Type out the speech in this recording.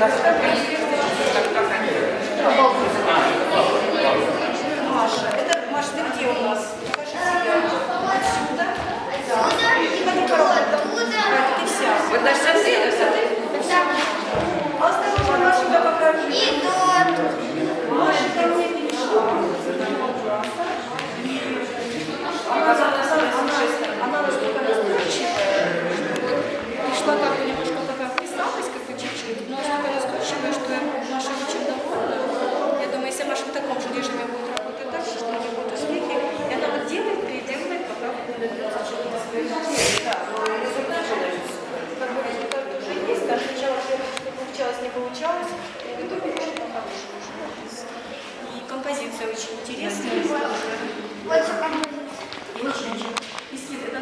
Маша, Маша, ты где у нас? Покажи себя. Отсюда. Да. И на коробку. Ты вся. Вот даже соседи. А осторожно, Маша, тебя покажи. Маша, ко мне перешла. Она настолько настойчивая. Пришла как бы немножко такая вписалась, как бы чуть-чуть, но настолько настойчивая, что Маша очень довольна. Я думаю, если Маша в таком же режиме будет работать дальше, что у нее будут успехи, и она вот делает, переделывает, пока будет добиваться чего-то своего. Да, результат уже есть, там сначала что получалось, не получалось, и в итоге очень хороший уже. И композиция очень интересная. Вот композиция. Это